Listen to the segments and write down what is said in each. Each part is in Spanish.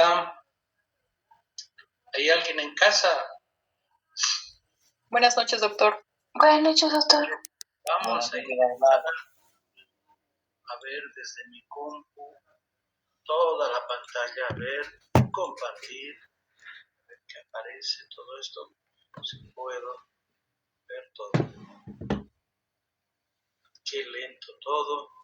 Hola, ¿hay alguien en casa? Buenas noches, doctor. Buenas noches, doctor. Vamos a ver desde mi compu toda la pantalla, a ver, compartir, a ver qué aparece todo esto, si puedo ver todo. Qué lento todo.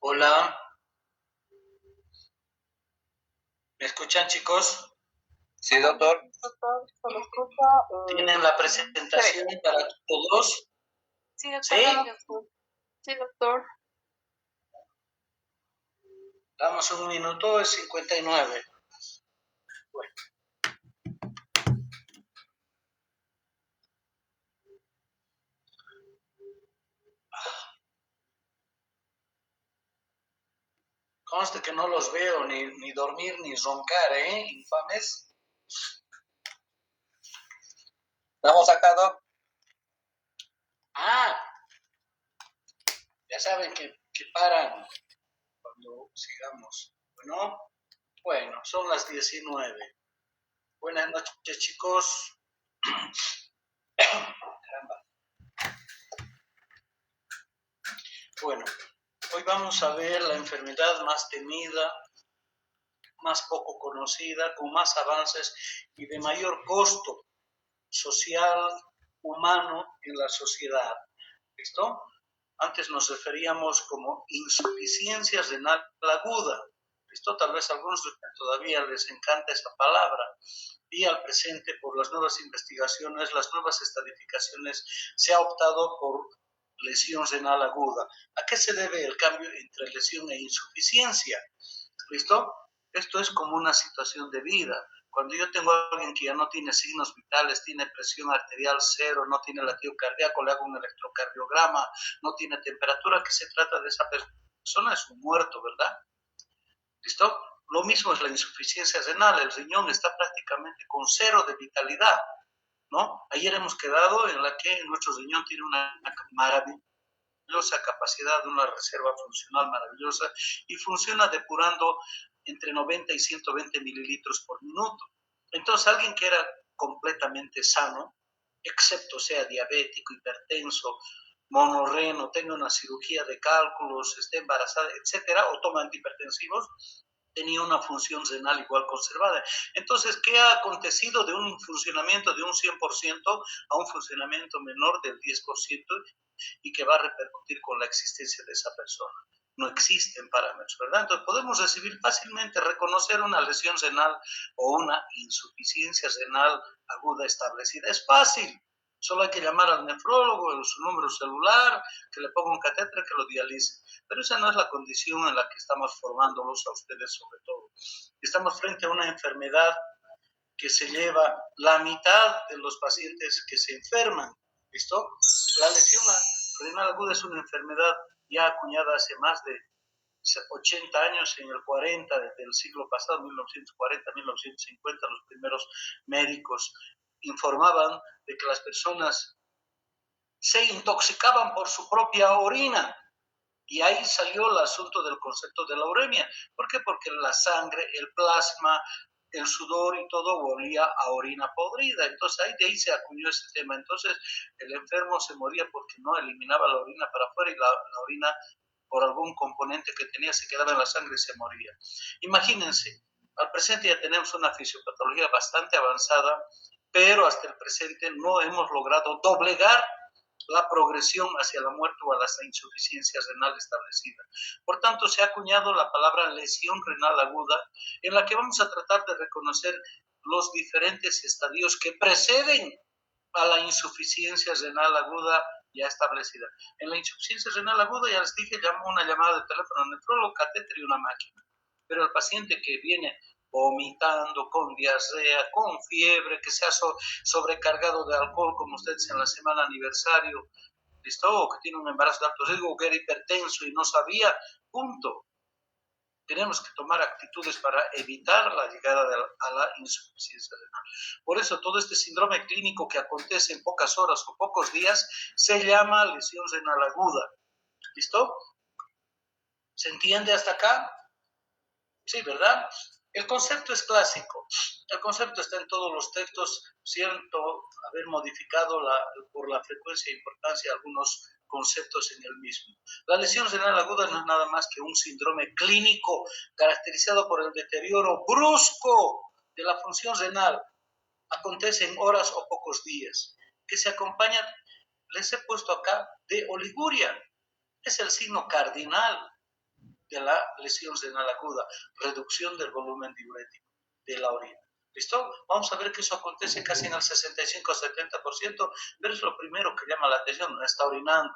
Hola, ¿me escuchan, chicos? Sí, doctor. Doctor, ¿se lo escucha? ¿Tienen la presentación para todos? Sí, doctor. ¿Sí? Sí, doctor. Damos un minuto, es 59. Bueno. Conste que no los veo ni dormir ni roncar, infames. Estamos acá, doc. Ah, ya saben que paran cuando sigamos. Bueno, son las 19. Buenas noches, chicos. Caramba. Bueno, hoy vamos a ver la enfermedad más temida, más poco conocida, con más avances y de mayor costo social, humano en la sociedad. ¿Listo? Antes nos referíamos como insuficiencia renal aguda. ¿Listo? Tal vez a algunos de ustedes todavía les encanta esa palabra. Y al presente, por las nuevas investigaciones, las nuevas estadificaciones, se ha optado por lesión renal aguda. ¿A qué se debe el cambio entre lesión e insuficiencia? ¿Listo? Esto es como una situación de vida. Cuando yo tengo a alguien que ya no tiene signos vitales, tiene presión arterial cero, no tiene latido cardíaco, le hago un electrocardiograma, no tiene temperatura, ¿qué se trata de esa persona? Es un muerto, ¿verdad? ¿Listo? Lo mismo es la insuficiencia renal, el riñón está prácticamente con cero de vitalidad, ¿no? Ayer hemos quedado en la que nuestro riñón tiene una maravillosa capacidad de una reserva funcional maravillosa y funciona depurando entre 90 y 120 mililitros por minuto. Entonces, alguien que era completamente sano, excepto sea diabético, hipertenso, monorreno, tenga una cirugía de cálculos, esté embarazada, etcétera, o toma antihipertensivos, tenía una función renal igual conservada. Entonces, ¿qué ha acontecido de un funcionamiento de un 100% a un funcionamiento menor del 10% y que va a repercutir con la existencia de esa persona? No existen parámetros, ¿verdad? Entonces podemos recibir fácilmente, reconocer una lesión renal o una insuficiencia renal aguda establecida. Es fácil. Solo hay que llamar al nefrólogo, su número celular, que le ponga un catéter, que lo dialice. Pero esa no es la condición en la que estamos formándolos a ustedes sobre todo. Estamos frente a una enfermedad que se lleva la mitad de los pacientes que se enferman. ¿Listo? La lesión renal aguda es una enfermedad ya acuñada hace más de 80 años, en el 40 del siglo pasado, 1940, 1950, los primeros médicos informaban de que las personas se intoxicaban por su propia orina. Y ahí salió el asunto del concepto de la uremia. ¿Por qué? Porque la sangre, el plasma, el sudor y todo olía a orina podrida. Entonces de ahí se acuñó ese tema. Entonces el enfermo se moría porque no eliminaba la orina para afuera y la orina por algún componente que tenía se quedaba en la sangre y se moría. Imagínense, al presente ya tenemos una fisiopatología bastante avanzada, pero hasta el presente no hemos logrado doblegar la progresión hacia la muerte o a la insuficiencia renal establecida. Por tanto, se ha acuñado la palabra lesión renal aguda, en la que vamos a tratar de reconocer los diferentes estadios que preceden a la insuficiencia renal aguda ya establecida. En la insuficiencia renal aguda, ya les dije, llamo una llamada de teléfono al nefrólogo, catéter y una máquina. Pero el paciente que viene vomitando, con diarrea, con fiebre, que se ha sobrecargado de alcohol, como ustedes en la semana aniversario, ¿listo? O que tiene un embarazo de alto riesgo, o que era hipertenso y no sabía, punto. Tenemos que tomar actitudes para evitar la llegada a la insuficiencia renal. Por eso todo este síndrome clínico que acontece en pocas horas o pocos días se llama lesión renal aguda. ¿Listo? ¿Se entiende hasta acá? Sí, ¿verdad? El concepto es clásico. El concepto está en todos los textos, cierto haber modificado por la frecuencia e importancia algunos conceptos en el mismo. La lesión renal aguda no es nada más que un síndrome clínico caracterizado por el deterioro brusco de la función renal. Acontece en horas o pocos días, que se acompaña, les he puesto acá, de oliguria. Es el signo cardinal de la lesión renal aguda, reducción del volumen diurético de la orina. ¿Listo? Vamos a ver que eso acontece casi en el 65-70%, pero es lo primero que llama la atención, no está orinando.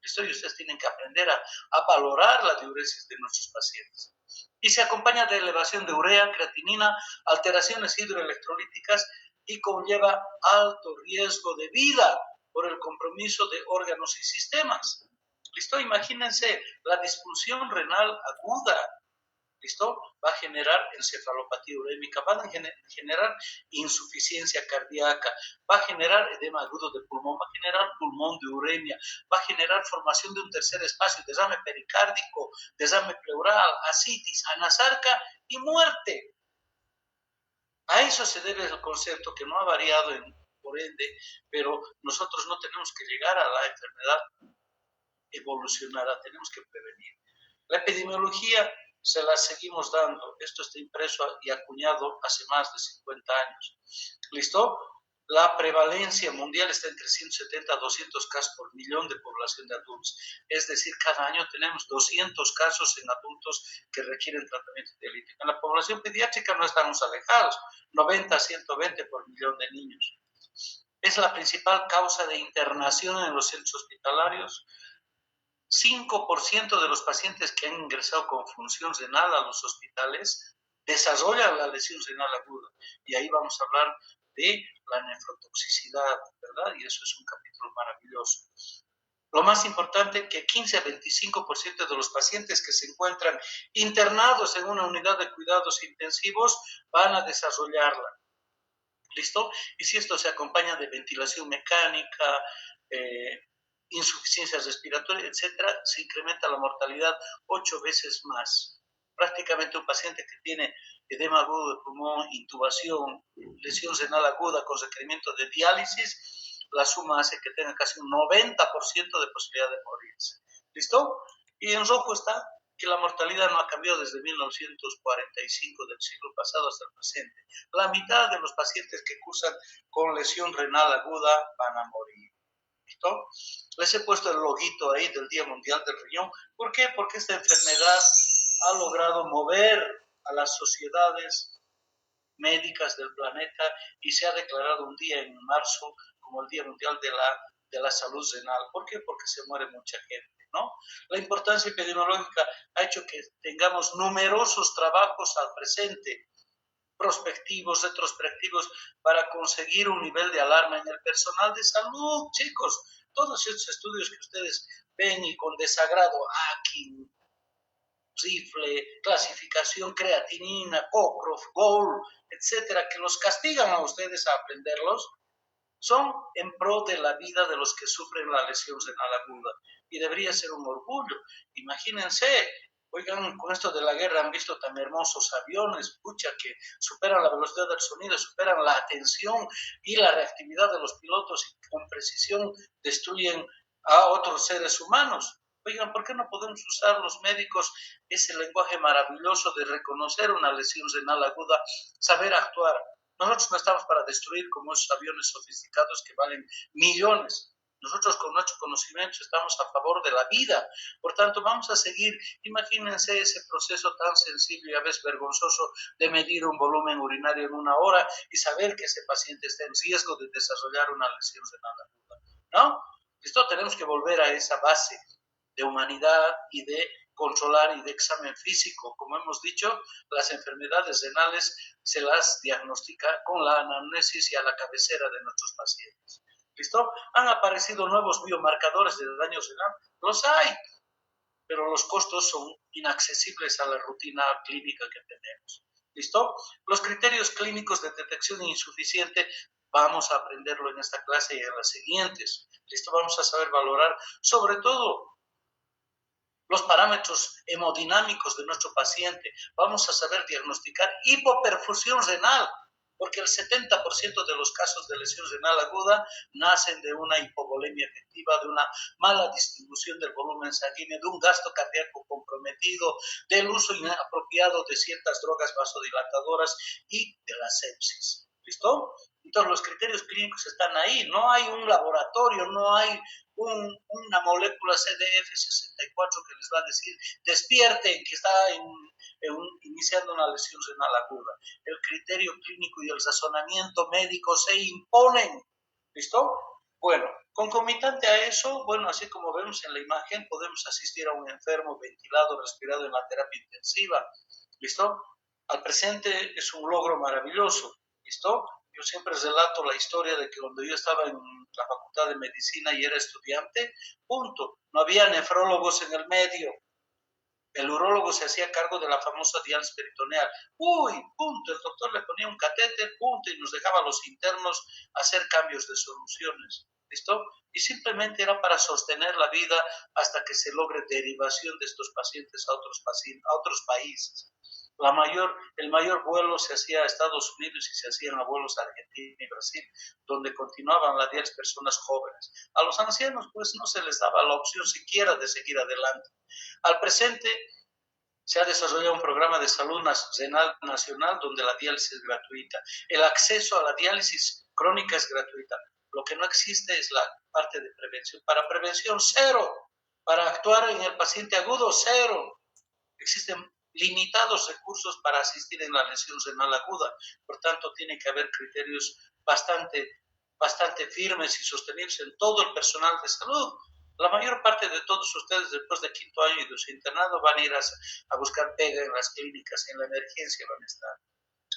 ¿Listo? Y ustedes tienen que aprender a valorar la diuresis de nuestros pacientes. Y se acompaña de elevación de urea, creatinina, alteraciones hidroelectrolíticas y conlleva alto riesgo de vida por el compromiso de órganos y sistemas. ¿Listo? Imagínense la disfunción renal aguda. ¿Listo? Va a generar encefalopatía urémica, va a generar insuficiencia cardíaca, va a generar edema agudo de pulmón, va a generar pulmón de uremia, va a generar formación de un tercer espacio, derrame pericárdico, derrame pleural, ascitis, anasarca y muerte. A eso se debe el concepto que no ha variado por ende, pero nosotros no tenemos que llegar a la enfermedad evolucionada, tenemos que prevenir. La epidemiología se la seguimos dando. Esto está impreso y acuñado hace más de 50 años. ¿Listo? La prevalencia mundial está entre 170 a 200 casos por millón de población de adultos. Es decir, cada año tenemos 200 casos en adultos que requieren tratamiento dialítico. En la población pediátrica no estamos alejados, 90 a 120 por millón de niños. Es la principal causa de internación en los centros hospitalarios. 5% de los pacientes que han ingresado con función renal a los hospitales desarrollan la lesión renal aguda. Y ahí vamos a hablar de la nefrotoxicidad, ¿verdad? Y eso es un capítulo maravilloso. Lo más importante, que 15 a 25% de los pacientes que se encuentran internados en una unidad de cuidados intensivos van a desarrollarla. ¿Listo? Y si esto se acompaña de ventilación mecánica, insuficiencia respiratoria, etcétera, se incrementa la mortalidad 8 veces más. Prácticamente un paciente que tiene edema agudo de pulmón, intubación, lesión renal aguda con requerimiento de diálisis, la suma hace que tenga casi un 90% de posibilidad de morirse. ¿Listo? Y en rojo está que la mortalidad no ha cambiado desde 1945 del siglo pasado hasta el presente. La mitad de los pacientes que cursan con lesión renal aguda van a morir. ¿Listo? Les he puesto el loguito ahí del Día Mundial del Riñón. ¿Por qué? Porque esta enfermedad ha logrado mover a las sociedades médicas del planeta y se ha declarado un día en marzo como el Día Mundial de la Salud Renal. ¿Por qué? Porque se muere mucha gente, ¿no? La importancia epidemiológica ha hecho que tengamos numerosos trabajos al presente, prospectivos, retrospectivos, para conseguir un nivel de alarma en el personal de salud, chicos. Todos estos estudios que ustedes ven y con desagrado, Akin, rifle, clasificación, creatinina, Cockcroft, Gold, etcétera, que los castigan a ustedes a aprenderlos, son en pro de la vida de los que sufren la lesión renal aguda. Y debería ser un orgullo. Imagínense Oigan, con esto de la guerra han visto tan hermosos aviones, pucha, que superan la velocidad del sonido, superan la atención y la reactividad de los pilotos y con precisión destruyen a otros seres humanos. Oigan, ¿por qué no podemos usar los médicos ese lenguaje maravilloso de reconocer una lesión renal aguda, saber actuar? Nosotros no estamos para destruir como esos aviones sofisticados que valen millones. Nosotros con nuestro conocimiento estamos a favor de la vida. Por tanto, vamos a seguir. Imagínense ese proceso tan sencillo y a veces vergonzoso de medir un volumen urinario en una hora y saber que ese paciente está en riesgo de desarrollar una lesión renal aguda, ¿no? Esto tenemos que volver a esa base de humanidad y de controlar y de examen físico. Como hemos dicho, las enfermedades renales se las diagnostica con la anamnesis y a la cabecera de nuestros pacientes. ¿Listo? ¿Han aparecido nuevos biomarcadores de daño renal? Los hay, pero los costos son inaccesibles a la rutina clínica que tenemos. ¿Listo? Los criterios clínicos de detección insuficiente vamos a aprenderlo en esta clase y en las siguientes. ¿Listo? Vamos a saber valorar sobre todo los parámetros hemodinámicos de nuestro paciente. Vamos a saber diagnosticar hipoperfusión renal, porque el 70% de los casos de lesión renal aguda nacen de una hipovolemia efectiva, de una mala distribución del volumen sanguíneo, de un gasto cardíaco comprometido, del uso inapropiado de ciertas drogas vasodilatadoras y de la sepsis. ¿Listo? Entonces los criterios clínicos están ahí, no hay un laboratorio, no hay una molécula CDF64 que les va a decir, despierten que está iniciando una lesión renal aguda. El criterio clínico y el razonamiento médico se imponen. ¿Listo? Bueno, concomitante a eso, bueno, así como vemos en la imagen, podemos asistir a un enfermo ventilado, respirado en la terapia intensiva. ¿Listo? Al presente es un logro maravilloso. ¿Listo? Yo siempre relato la historia de que cuando yo estaba en la Facultad de Medicina y era estudiante, punto, no había nefrólogos en el medio. El urólogo se hacía cargo de la famosa diálisis peritoneal. Uy, punto, el doctor le ponía un catéter, punto, y nos dejaba a los internos hacer cambios de soluciones. ¿Listo? Y simplemente era para sostener la vida hasta que se logre derivación de estos pacientes a otros países. El mayor vuelo se hacía a Estados Unidos y se hacían a vuelos a Argentina y Brasil, donde continuaban la diálisis personas jóvenes. A los ancianos, pues, no se les daba la opción siquiera de seguir adelante. Al presente, se ha desarrollado un programa de salud renal nacional donde la diálisis es gratuita. El acceso a la diálisis crónica es gratuita. Lo que no existe es la parte de prevención. Para prevención, cero. Para actuar en el paciente agudo, cero. Existen limitados recursos para asistir en la lesión renal aguda. Por tanto, tiene que haber criterios bastante firmes y sostenibles en todo el personal de salud. La mayor parte de todos ustedes, después de quinto año y de su internado, van a ir a buscar pega en las clínicas, en la emergencia van a estar.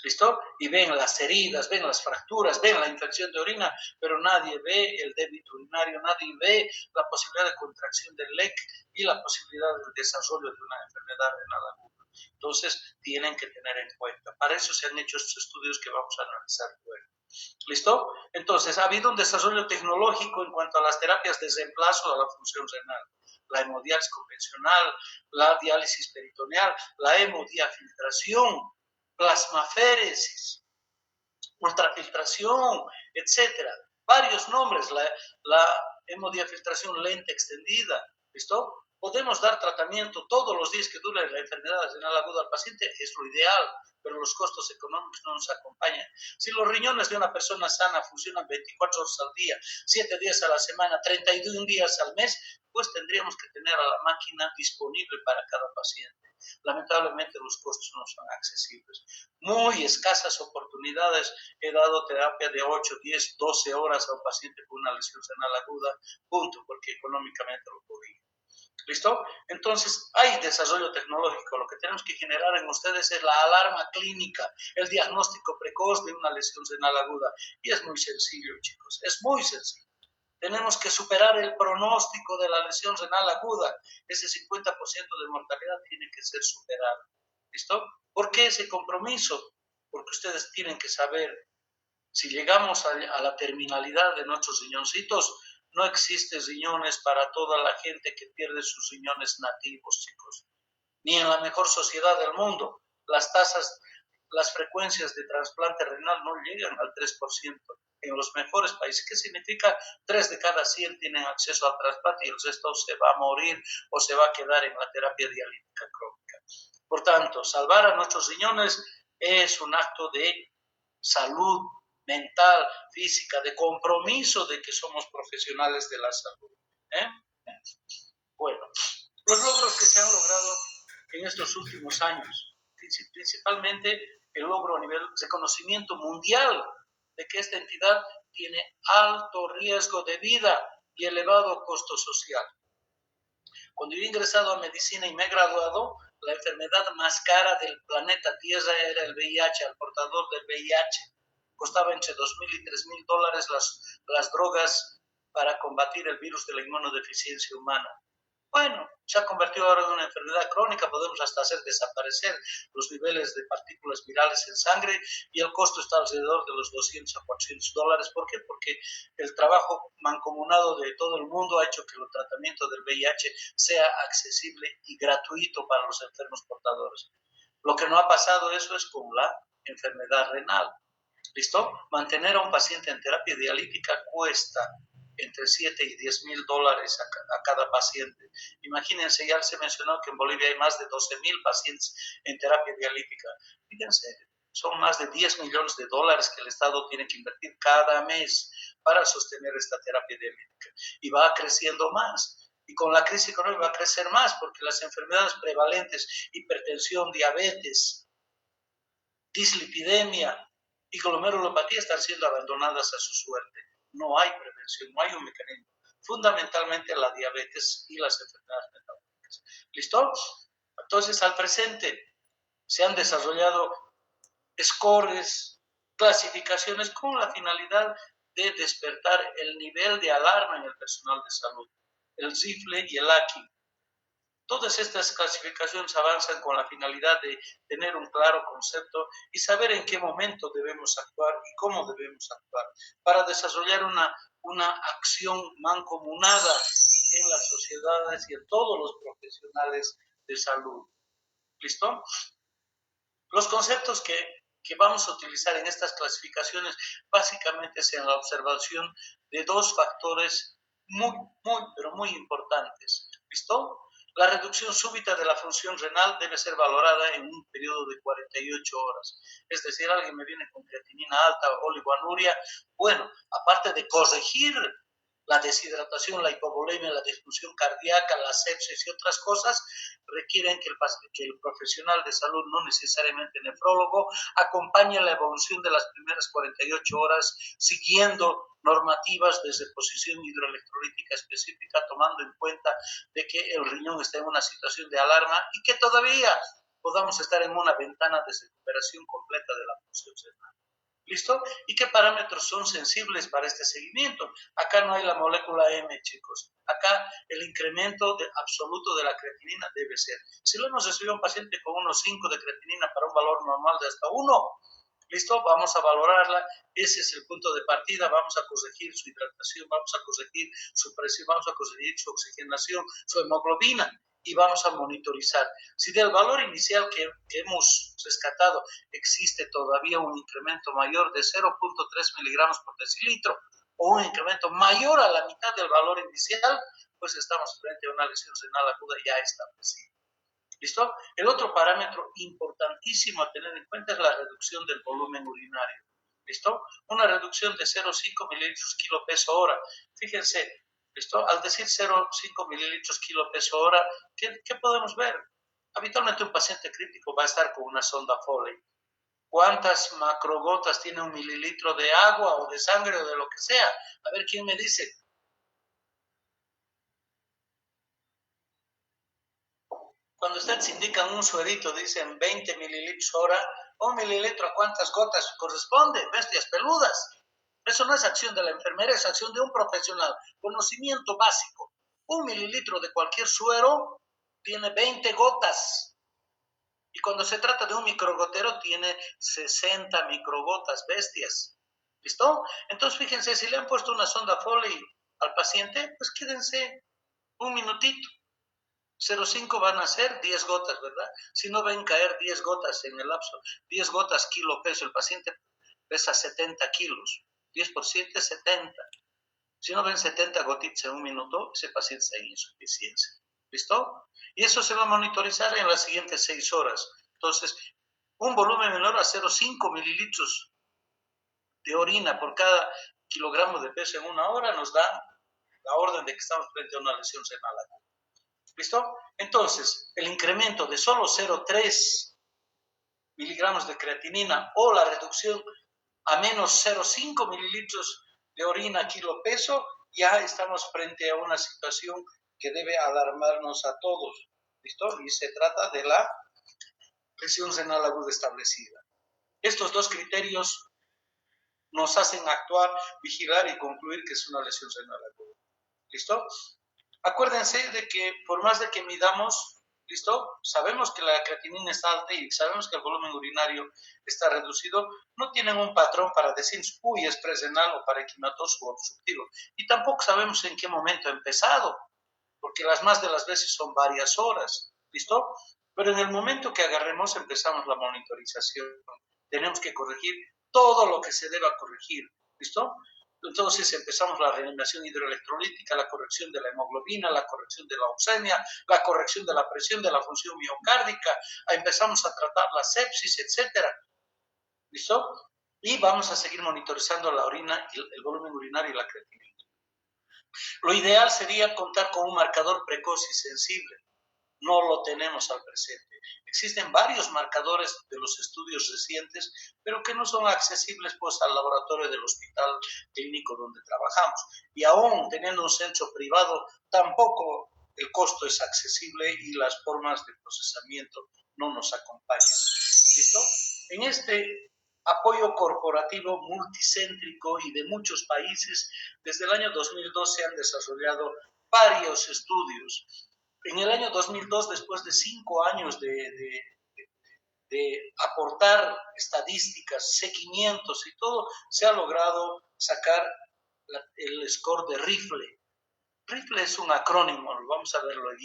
¿Listo? Y ven las heridas, ven las fracturas, ven la infección de orina, pero nadie ve el débito urinario, nadie ve la posibilidad de contracción del LEC y la posibilidad del desarrollo de una enfermedad renal aguda. Entonces, tienen que tener en cuenta. Para eso se han hecho estos estudios que vamos a analizar luego. ¿Listo? Entonces, ha habido un desarrollo tecnológico en cuanto a las terapias de reemplazo a la función renal. La hemodiálisis convencional, la diálisis peritoneal, la hemodiafiltración, plasmaféresis, ultrafiltración, etcétera. Varios nombres, la hemodiafiltración lenta extendida, ¿listo? Podemos dar tratamiento todos los días que dure la enfermedad renal aguda al paciente, es lo ideal, pero los costos económicos no nos acompañan. Si los riñones de una persona sana funcionan 24 horas al día, 7 días a la semana, 31 días al mes, pues tendríamos que tener a la máquina disponible para cada paciente. Lamentablemente los costos no son accesibles. Muy escasas oportunidades he dado terapia de 8, 10, 12 horas a un paciente con una lesión renal aguda, punto, porque económicamente lo podía. ¿Listo? Entonces, hay desarrollo tecnológico. Lo que tenemos que generar en ustedes es la alarma clínica, el diagnóstico precoz de una lesión renal aguda. Y es muy sencillo, chicos, es muy sencillo. Tenemos que superar el pronóstico de la lesión renal aguda. Ese 50% de mortalidad tiene que ser superado. ¿Listo? ¿Por qué ese compromiso? Porque ustedes tienen que saber, si llegamos a la terminalidad de nuestros riñoncitos, no existe riñones para toda la gente que pierde sus riñones nativos, chicos. ni en la mejor sociedad del mundo. Las frecuencias de trasplante renal no llegan al 3%. En los mejores países, ¿qué significa? 3 de cada 100 tienen acceso al trasplante y el resto se va a morir o se va a quedar en la terapia dialítica crónica. Por tanto, salvar a nuestros riñones es un acto de salud mental, física, de compromiso de que somos profesionales de la salud. Bueno, los logros que se han logrado en estos últimos años, principalmente el logro a nivel de conocimiento mundial de que esta entidad tiene alto riesgo de vida y elevado costo social. Cuando yo he ingresado a medicina y me he graduado, la enfermedad más cara del planeta Tierra era el VIH, el portador del VIH. Costaba entre $2,000 y $3,000 las drogas para combatir el virus de la inmunodeficiencia humana. Bueno, se ha convertido ahora en una enfermedad crónica, podemos hasta hacer desaparecer los niveles de partículas virales en sangre y el costo está alrededor de los $200 a $400. ¿Por qué? Porque el trabajo mancomunado de todo el mundo ha hecho que el tratamiento del VIH sea accesible y gratuito para los enfermos portadores. Lo que no ha pasado eso es con la enfermedad renal. ¿Listo? Mantener a un paciente en terapia dialítica cuesta entre $7,000 y $10,000 a cada paciente. Imagínense, ya se mencionó que en Bolivia hay más de 12,000 pacientes en terapia dialítica. Fíjense, son más de $10 millones que el Estado tiene que invertir cada mes para sostener esta terapia dialítica. Y va creciendo más. Y con la crisis económica va a crecer más porque las enfermedades prevalentes, hipertensión, diabetes, dislipidemia y glomerulopatía están siendo abandonadas a su suerte. No hay prevención, no hay un mecanismo. Fundamentalmente la diabetes y las enfermedades metabólicas. ¿Listo? Entonces, al presente se han desarrollado scores, clasificaciones con la finalidad de despertar el nivel de alarma en el personal de salud. El CIFLE y el ACI. Todas estas clasificaciones avanzan con la finalidad de tener un claro concepto y saber en qué momento debemos actuar y cómo debemos actuar para desarrollar una acción mancomunada en las sociedades y en todos los profesionales de salud. ¿Listo? Los conceptos que vamos a utilizar en estas clasificaciones básicamente es en la observación de dos factores pero muy importantes. ¿Listo? La reducción súbita de la función renal debe ser valorada en un periodo de 48 horas. Es decir, alguien me viene con creatinina alta o oligoanuria. Bueno, aparte de corregir la deshidratación, la hipovolemia, la disfunción cardíaca, la sepsis y otras cosas, requieren que el profesional de salud, no necesariamente nefrólogo, acompañe la evolución de las primeras 48 horas siguiendo normativas de reposición hidroelectrolítica específica, tomando en cuenta de que el riñón está en una situación de alarma y que todavía podamos estar en una ventana de recuperación completa de la función renal. ¿Listo? ¿Y qué parámetros son sensibles para este seguimiento? Acá no hay la molécula M, chicos. Acá el incremento absoluto de la creatinina debe ser. Si lo hemos recibido a un paciente con unos 5 de creatinina para un valor normal de hasta 1, ¿listo? Vamos a valorarla. Ese es el punto de partida. Vamos a corregir su hidratación, vamos a corregir su presión, vamos a corregir su oxigenación, su hemoglobina y vamos a monitorizar. Si del valor inicial que hemos rescatado existe todavía un incremento mayor de 0,3 miligramos por decilitro o un incremento mayor a la mitad del valor inicial, pues estamos frente a una lesión renal aguda ya establecida. ¿Listo? El otro parámetro importantísimo a tener en cuenta es la reducción del volumen urinario. ¿Listo? Una reducción de 0,5 mililitros kilo peso hora. Fíjense, ¿listo? Al decir 0,5 mililitros kilo peso hora, ¿qué podemos ver? Habitualmente un paciente crítico va a estar con una sonda Foley. ¿Cuántas macrogotas tiene un mililitro de agua o de sangre o de lo que sea? A ver, ¿quién me dice? Cuando ustedes indican un suerito, dicen 20 mililitros hora, un mililitro a cuántas gotas corresponde, bestias peludas. Eso no es acción de la enfermera, es acción de un profesional. Conocimiento básico. Un mililitro de cualquier suero tiene 20 gotas. Y cuando se trata de un microgotero, tiene 60 microgotas, bestias. ¿Listo? Entonces, fíjense, si le han puesto una sonda Foley al paciente, pues quédense un minutito. 0,5 van a ser 10 gotas, ¿verdad? Si no ven caer 10 gotas en el lapso, 10 gotas kilo peso, el paciente pesa 70 kilos, 10 por 7, 70. Si no ven 70 gotitas en un minuto, ese paciente está en insuficiencia. ¿Listo? Y eso se va a monitorizar en las siguientes 6 horas. Entonces, un volumen menor a 0,5 mililitros de orina por cada kilogramo de peso en una hora nos da la orden de que estamos frente a una lesión renal aguda. ¿Listo? Entonces, el incremento de solo 0,3 miligramos de creatinina o la reducción a menos 0,5 mililitros de orina kilo peso, ya estamos frente a una situación que debe alarmarnos a todos. ¿Listo? Y se trata de la lesión renal aguda establecida. Estos dos criterios nos hacen actuar, vigilar y concluir que es una lesión renal aguda. ¿Listo? Acuérdense de que por más de que midamos, ¿listo? Sabemos que la creatinina está alta y sabemos que el volumen urinario está reducido, no tienen un patrón para decir, uy, es presrenal o parenquimatoso o obstructivo. Y tampoco sabemos en qué momento ha empezado, porque las más de las veces son varias horas, ¿listo? Pero en el momento que agarremos empezamos la monitorización. Tenemos que corregir todo lo que se deba corregir, ¿listo? Entonces empezamos la reanimación hidroelectrolítica, la corrección de la hemoglobina, la corrección de la oxemia, la corrección de la presión de la función miocárdica, empezamos a tratar la sepsis, etcétera. ¿Listo? Y vamos a seguir monitorizando la orina, el volumen urinario y la creatinina. Lo ideal sería contar con un marcador precoz y sensible. No lo tenemos al presente. Existen varios marcadores de los estudios recientes, pero que no son accesibles pues al laboratorio del hospital clínico donde trabajamos. Y aún teniendo un centro privado, tampoco el costo es accesible y las formas de procesamiento no nos acompañan. ¿Listo? En este apoyo corporativo multicéntrico y de muchos países, desde el año 2002 se han desarrollado varios estudios. En el año 2002, después de 5 años de aportar estadísticas, seguimientos y todo, se ha logrado sacar el score de RIFLE. RIFLE es un acrónimo, lo vamos a ver luego,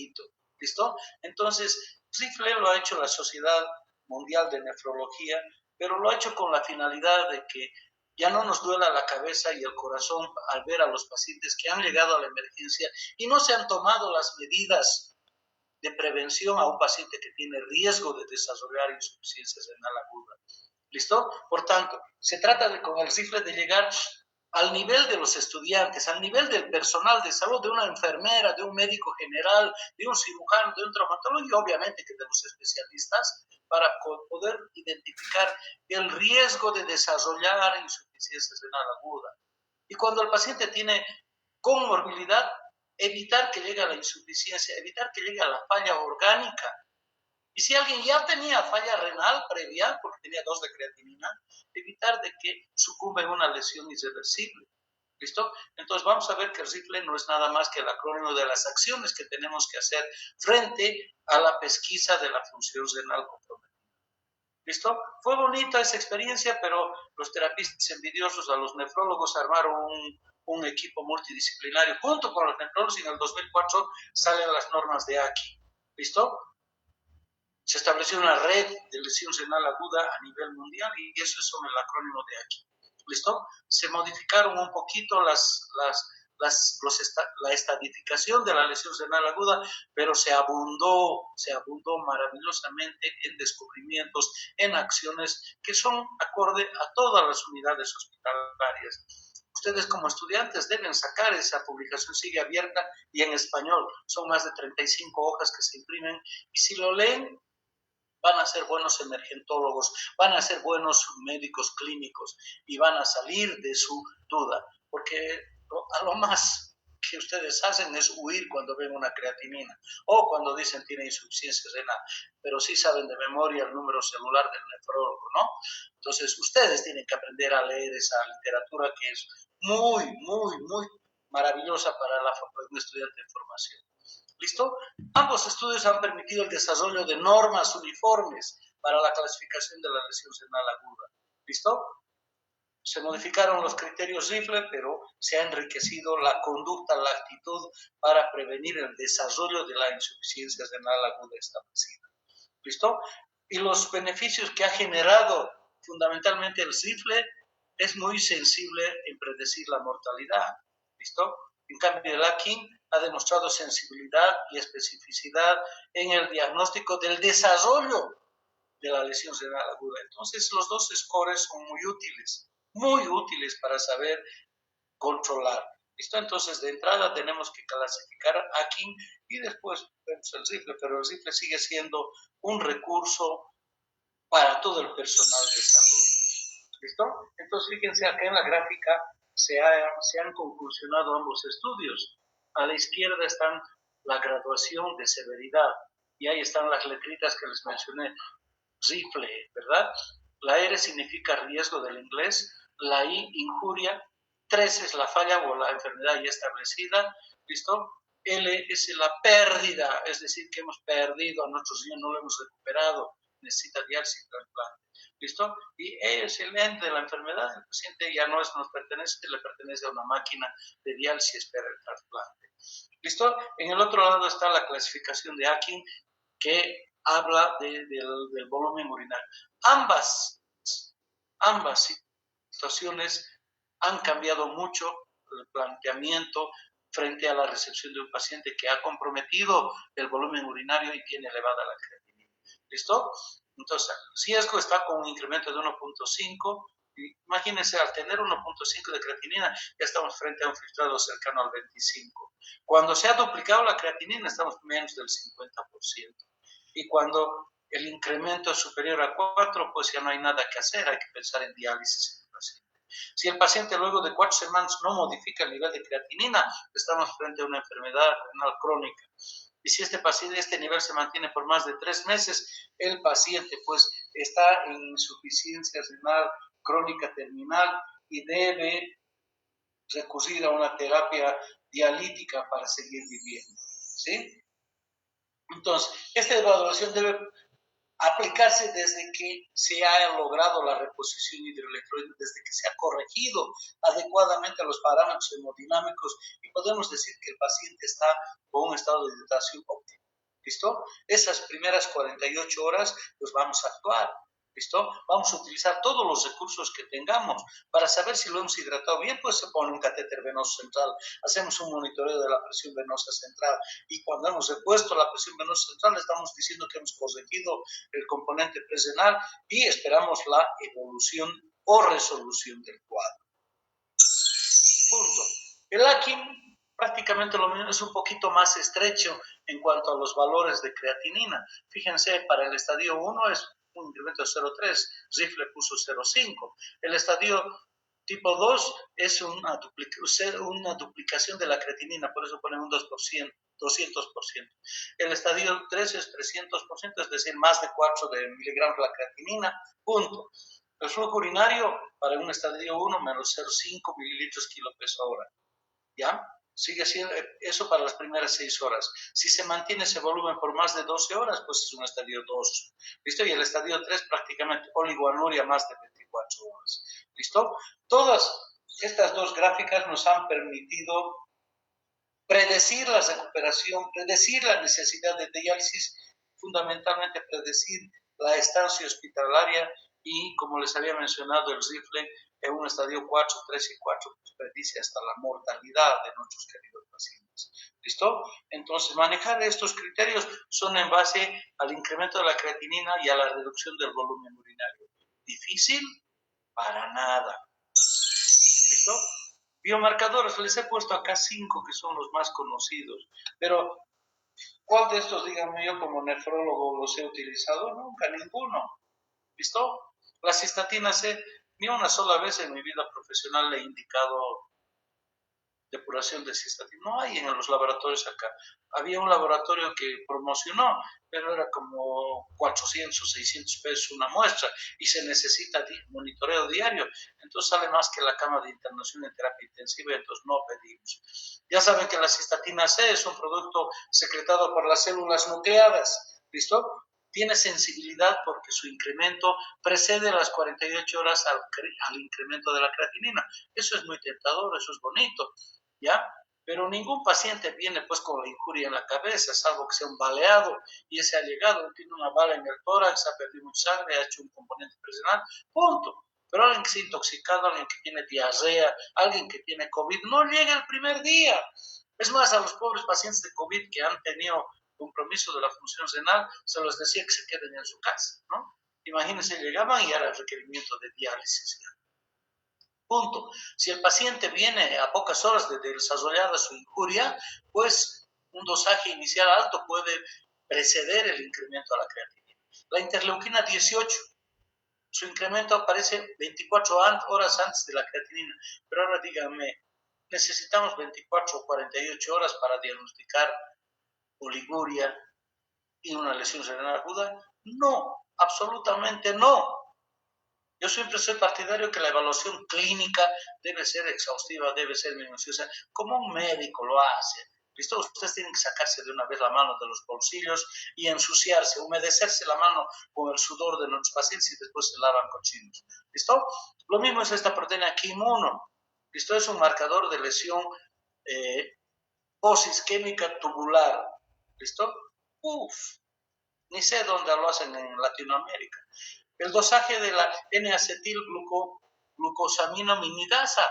¿listo? Entonces, RIFLE lo ha hecho la Sociedad Mundial de Nefrología, pero lo ha hecho con la finalidad de que ya no nos duela la cabeza y el corazón al ver a los pacientes que han llegado a la emergencia y no se han tomado las medidas de prevención a un paciente que tiene riesgo de desarrollar insuficiencia renal aguda. ¿Listo? Por tanto, se trata de con el RIFLE de llegar al nivel de los estudiantes, al nivel del personal de salud, de una enfermera, de un médico general, de un cirujano, de un traumatólogo y obviamente que de los especialistas para poder identificar el riesgo de desarrollar insuficiencia renal aguda. Y cuando el paciente tiene comorbilidad, evitar que llegue a la insuficiencia, evitar que llegue a la falla orgánica. Y si alguien ya tenía falla renal previa, porque tenía 2 de creatinina, evitar de que sucumba en una lesión irreversible. ¿Listo? Entonces vamos a ver que el RIFLE no es nada más que el acrónimo de las acciones que tenemos que hacer frente a la pesquisa de la función renal comprometida. ¿Listo? Fue bonita esa experiencia, pero los terapistas envidiosos a los nefrólogos armaron un equipo multidisciplinario junto con los nefrólogos y en el 2004 salen las normas de ACI. ¿Listo? Se estableció una red de lesión renal aguda a nivel mundial y eso es el acrónimo de ACI. ¿Listo? Se modificaron un poquito la estadificación de la lesión renal aguda, pero se abundó maravillosamente en descubrimientos, en acciones que son acorde a todas las unidades hospitalarias. Ustedes como estudiantes deben sacar esa publicación, sigue abierta y en español. Son más de 35 hojas que se imprimen y si lo leen van a ser buenos emergentólogos, van a ser buenos médicos clínicos y van a salir de su duda, porque a lo más que ustedes hacen es huir cuando ven una creatinina o cuando dicen tiene insuficiencia renal, pero sí saben de memoria el número celular del nefrólogo, ¿no? Entonces ustedes tienen que aprender a leer esa literatura que es muy, muy, muy maravillosa para un estudiante de formación. ¿Listo? Ambos estudios han permitido el desarrollo de normas uniformes para la clasificación de la lesión renal aguda. ¿Listo? Se modificaron los criterios Rifle, pero se ha enriquecido la conducta, la actitud para prevenir el desarrollo de la insuficiencia renal aguda establecida. ¿Listo? Y los beneficios que ha generado fundamentalmente el Rifle es muy sensible en predecir la mortalidad. ¿Listo? En cambio, el Akin ha demostrado sensibilidad y especificidad en el diagnóstico del desarrollo de la lesión renal aguda. Entonces, los dos scores son muy útiles para saber controlar. ¿Listo? Entonces, de entrada tenemos que clasificar Akin y después vemos el Rifle, pero el Rifle sigue siendo un recurso para todo el personal de salud. ¿Listo? Entonces, fíjense acá en la gráfica se han conclusionado ambos estudios. A la izquierda están la graduación de severidad y ahí están las letritas que les mencioné. Rifle, ¿verdad? La R significa riesgo del inglés, la I, injuria, 3 es la falla o la enfermedad ya establecida, ¿listo? L es la pérdida, es decir, que hemos perdido a nuestros riñones, no lo hemos recuperado, necesita diálisis, trasplante, ¿listo? Y E es el end de la enfermedad, el paciente ya no nos pertenece, le pertenece a una máquina de diálisis, espera el trasplante, ¿listo? En el otro lado está la clasificación de Akin, que habla del volumen urinario. Ambas situaciones han cambiado mucho el planteamiento frente a la recepción de un paciente que ha comprometido el volumen urinario y tiene elevada la creatinina. ¿Listo? Entonces, el riesgo está con un incremento de 1.5. Imagínense, al tener 1.5 de creatinina, ya estamos frente a un filtrado cercano al 25. Cuando se ha duplicado la creatinina, estamos menos del 50%. Y cuando el incremento es superior a 4, pues ya no hay nada que hacer, hay que pensar en diálisis en el paciente. Si el paciente luego de 4 semanas no modifica el nivel de creatinina, estamos frente a una enfermedad renal crónica. Y si este nivel se mantiene por más de 3 meses, el paciente pues está en insuficiencia renal crónica terminal y debe recurrir a una terapia dialítica para seguir viviendo. ¿Sí? Entonces, esta evaluación debe aplicarse desde que se ha logrado la reposición hidroelectrólica, desde que se ha corregido adecuadamente los parámetros hemodinámicos y podemos decir que el paciente está con un estado de hidratación óptimo. ¿Listo? Esas primeras 48 horas, pues vamos a actuar. ¿Listo? Vamos a utilizar todos los recursos que tengamos para saber si lo hemos hidratado bien, pues se pone un catéter venoso central, hacemos un monitoreo de la presión venosa central y cuando hemos repuesto la presión venosa central le estamos diciendo que hemos corregido el componente presrenal y esperamos la evolución o resolución del cuadro. Punto. El Akin prácticamente lo mismo, es un poquito más estrecho en cuanto a los valores de creatinina. Fíjense, para el estadio 1 es un incremento de 0,3, Rifle puso 0,5. El estadio tipo 2 es una duplicación de la creatinina, por eso ponen un 2%. 200%. El estadio 3 es 300%, es decir, más de 4 de miligramos la creatinina, punto. El flujo urinario para un estadio 1 menos 0,5 mililitros kilo peso hora. ¿Ya? Sigue siendo eso para las primeras 6 horas. Si se mantiene ese volumen por más de 12 horas, pues es un estadio 2. ¿Listo? Y el estadio 3 prácticamente oligoanuria más de 24 horas. ¿Listo? Todas estas dos gráficas nos han permitido predecir la recuperación, predecir la necesidad de diálisis, fundamentalmente predecir la estancia hospitalaria y, como les había mencionado, el Rifle en un estadio 4, 3 y 4 pues predice hasta la mortalidad de nuestros queridos pacientes. ¿Listo? Entonces, manejar estos criterios son en base al incremento de la creatinina y a la reducción del volumen urinario. ¿Difícil? Para nada. ¿Listo? Biomarcadores, les he puesto acá 5 que son los más conocidos, pero ¿cuál de estos, díganme yo, como nefrólogo los he utilizado? Nunca, ninguno. ¿Listo? La cistatina C, ni una sola vez en mi vida profesional le he indicado depuración de cistatina. No hay en los laboratorios acá. Había un laboratorio que promocionó, pero era como 400 o 600 pesos una muestra y se necesita monitoreo diario. Entonces sale más que la cama de internación en terapia intensiva, entonces no pedimos. Ya saben que la cistatina C es un producto secretado por las células nucleadas. ¿Listo? tiene sensibilidad porque su incremento precede a las 48 horas al incremento de la creatinina. Eso es muy tentador, eso es bonito, ¿ya? Pero ningún paciente viene pues con la injuria en la cabeza, salvo que sea un baleado y ese ha llegado, tiene una bala en el tórax, ha perdido mucha sangre, ha hecho un componente presional, punto. Pero alguien que se ha intoxicado, alguien que tiene diarrea, alguien que tiene COVID, no llega el primer día. Es más, a los pobres pacientes de COVID que han tenido compromiso de la función renal, se les decía que se queden en su casa, ¿no? Imagínense, llegaban y era el requerimiento de diálisis. Punto. Si el paciente viene a pocas horas de desarrollada su injuria, pues un dosaje inicial alto puede preceder el incremento a la creatinina. La interleuquina 18, su incremento aparece 24 horas antes de la creatinina. Pero ahora díganme, ¿necesitamos 24 o 48 horas para diagnosticar oliguria y una lesión renal aguda? No, absolutamente no. Yo siempre soy partidario que la evaluación clínica debe ser exhaustiva, debe ser minuciosa, como un médico lo hace. ¿Listo? Ustedes tienen que sacarse de una vez la mano de los bolsillos y ensuciarse, humedecerse la mano con el sudor de los pacientes y después se lavan cochinos. ¿Listo? Lo mismo es esta proteína Kim1. ¿Listo? Es un marcador de lesión posisquémica tubular. ¿Listo? Ni sé dónde lo hacen en Latinoamérica. El dosaje de la N-acetilglucosaminaminidasa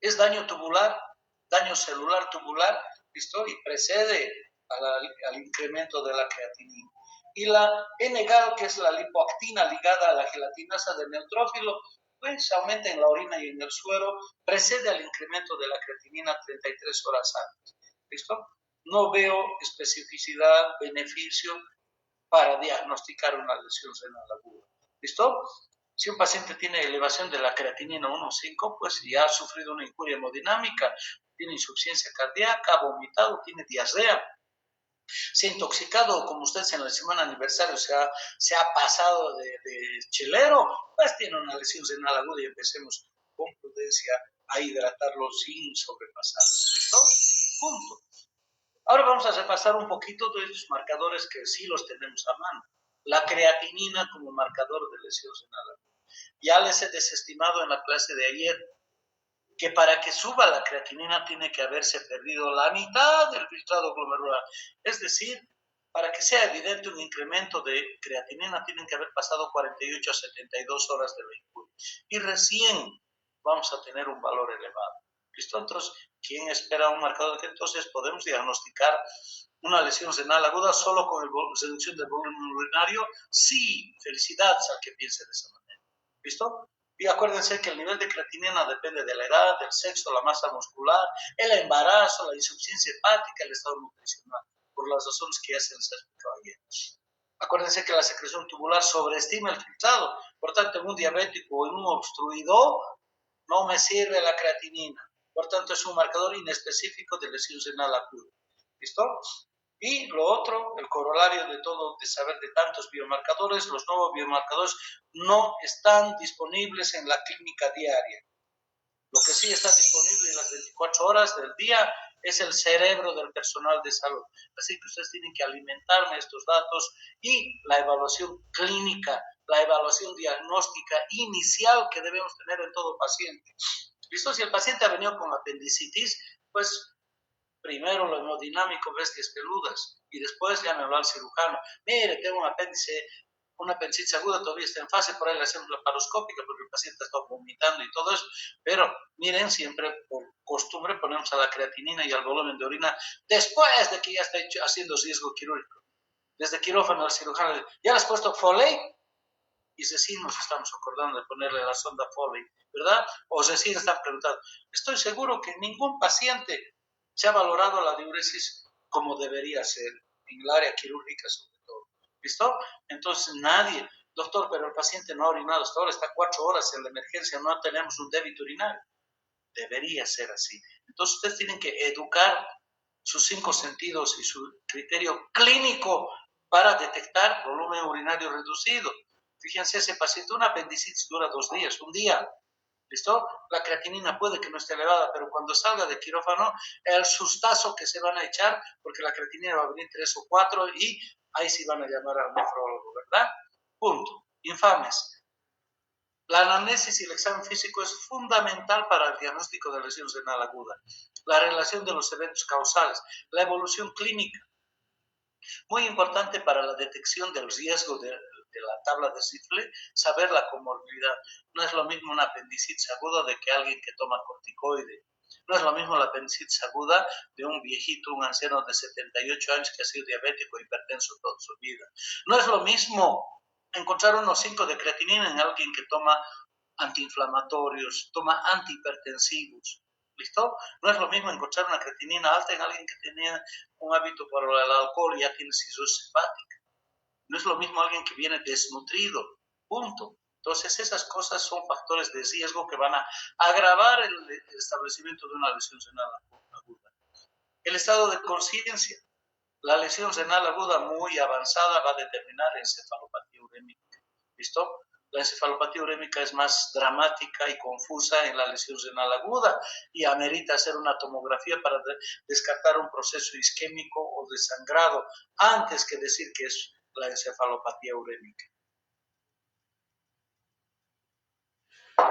es daño tubular, daño celular tubular, ¿listo? Y precede al incremento de la creatinina. Y la N-gal, que es la lipoactina ligada a la gelatinasa del neutrófilo, pues aumenta en la orina y en el suero, precede al incremento de la creatinina 33 horas antes, ¿listo? No veo especificidad, beneficio para diagnosticar una lesión renal aguda. ¿Listo? Si un paciente tiene elevación de la creatinina 1,5, pues ya ha sufrido una injuria hemodinámica, tiene insuficiencia cardíaca, ha vomitado, tiene diarrea, se ha intoxicado, como ustedes en la semana aniversario se ha pasado de chelero, pues tiene una lesión renal aguda y empecemos con prudencia a hidratarlo sin sobrepasar. ¿Listo? Punto. Ahora vamos a repasar un poquito de estos marcadores que sí los tenemos a mano. La creatinina como marcador de lesión renal. Ya les he desestimado en la clase de ayer que para que suba la creatinina tiene que haberse perdido la mitad del filtrado glomerular. Es decir, para que sea evidente un incremento de creatinina tienen que haber pasado 48 a 72 horas de la injuria. Y recién vamos a tener un valor elevado. ¿Listo? Entonces, ¿quién espera un marcador que entonces podemos diagnosticar una lesión renal aguda solo con reducción del volumen urinario? Sí, felicidades al que piense de esa manera. ¿Listo? Y acuérdense que el nivel de creatinina depende de la edad, del sexo, la masa muscular, el embarazo, la insuficiencia hepática, el estado nutricional, por las razones que ya se les ha explicado ayer. Acuérdense que la secreción tubular sobreestima el filtrado, por tanto, en un diabético o en un obstruidor no me sirve la creatinina. Por tanto, es un marcador inespecífico de lesión renal aguda. ¿Listo? Y lo otro, el corolario de todo, de saber de tantos biomarcadores, los nuevos biomarcadores no están disponibles en la clínica diaria. Lo que sí está disponible en las 24 horas del día es el cerebro del personal de salud. Así que ustedes tienen que alimentarme estos datos y la evaluación clínica, la evaluación diagnóstica inicial que debemos tener en todo paciente. ¿Listo? Si el paciente ha venido con apendicitis, pues primero lo hemodinámico, bestias peludas, y después ya me habló al cirujano. Mire, tengo un apéndice, una apendicitis aguda, todavía está en fase, por ahí le hacemos la paroscópica porque el paciente está vomitando y todo eso. Pero miren, siempre por costumbre ponemos a la creatinina y al volumen de orina después de que ya está haciendo riesgo quirúrgico. Desde quirófano al cirujano, ¿ya le has puesto Foley? Y recién nos estamos acordando de ponerle la sonda Foley, ¿verdad? O recién están preguntando. Estoy seguro que ningún paciente se ha valorado la diuresis como debería ser, en el área quirúrgica sobre todo. ¿Listo? Entonces nadie, doctor, pero el paciente no ha orinado hasta ahora, está 4 horas en la emergencia, no tenemos un débito urinario. Debería ser así. Entonces ustedes tienen que educar sus 5 sentidos y su criterio clínico para detectar volumen urinario reducido. Fíjense, ese paciente, una apendicitis dura 2 días, un día. ¿Listo? La creatinina puede que no esté elevada, pero cuando salga de quirófano, el sustazo que se van a echar, porque la creatinina va a venir 3 o 4 y ahí sí van a llamar al nefrólogo, ¿verdad? Punto. Infames. La anamnesis y el examen físico es fundamental para el diagnóstico de lesión renal aguda. La relación de los eventos causales, la evolución clínica, muy importante para la detección del riesgo de la tabla de Zipfel, saber la comorbilidad. No es lo mismo una apendicitis aguda de que alguien que toma corticoide. No es lo mismo la apendicitis aguda de un viejito, un anciano de 78 años que ha sido diabético e hipertenso toda su vida. No es lo mismo encontrar unos 5 de creatinina en alguien que toma antiinflamatorios, toma antihipertensivos. ¿Listo? No es lo mismo encontrar una creatinina alta en alguien que tenía un hábito por el alcohol y ya tiene cirrosis hepática. No es lo mismo alguien que viene desnutrido. Punto. Entonces, esas cosas son factores de riesgo que van a agravar el establecimiento de una lesión renal aguda. El estado de conciencia. La lesión renal aguda muy avanzada va a determinar encefalopatía urémica. ¿Listo? La encefalopatía urémica es más dramática y confusa en la lesión renal aguda y amerita hacer una tomografía para descartar un proceso isquémico o de sangrado antes que decir que es la encefalopatía urémica.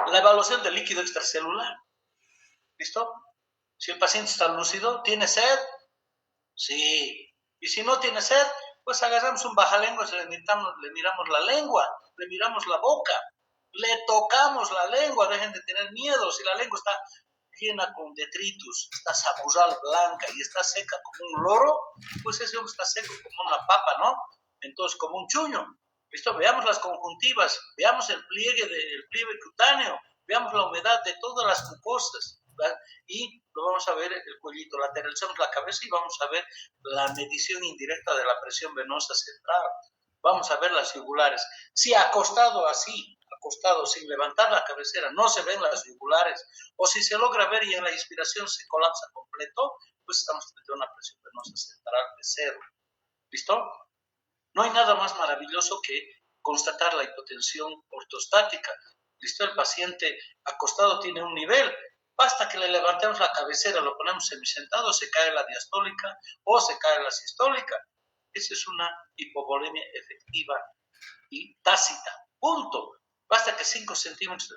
La evaluación del líquido extracelular. ¿Listo? Si el paciente está lúcido, ¿tiene sed? Sí. Y si no tiene sed, pues agarramos un bajalenguas, le miramos la lengua, le miramos la boca, le tocamos la lengua, dejen de tener miedo. Si la lengua está llena con detritus, está sabural blanca y está seca como un loro, pues ese hombre está seco como una papa, ¿no? Entonces, como un chuño. ¿Listo? Veamos las conjuntivas, veamos el pliegue cutáneo, veamos la humedad de todas las mucosas, ¿verdad? Y lo vamos a ver el cuellito, lateralizamos la cabeza y vamos a ver la medición indirecta de la presión venosa central. Vamos a ver las yugulares. Si acostado así, acostado sin levantar la cabecera, no se ven las yugulares, o si se logra ver y en la inspiración se colapsa completo, pues estamos frente a una presión venosa central de 0. ¿Listo? No hay nada más maravilloso que constatar la hipotensión ortostática. ¿Listo? El paciente acostado tiene un nivel. Basta que le levantemos la cabecera, lo ponemos semisentado, se cae la diastólica o se cae la sistólica. Esa es una hipovolemia efectiva y tácita. Punto. Basta que 5 centímetros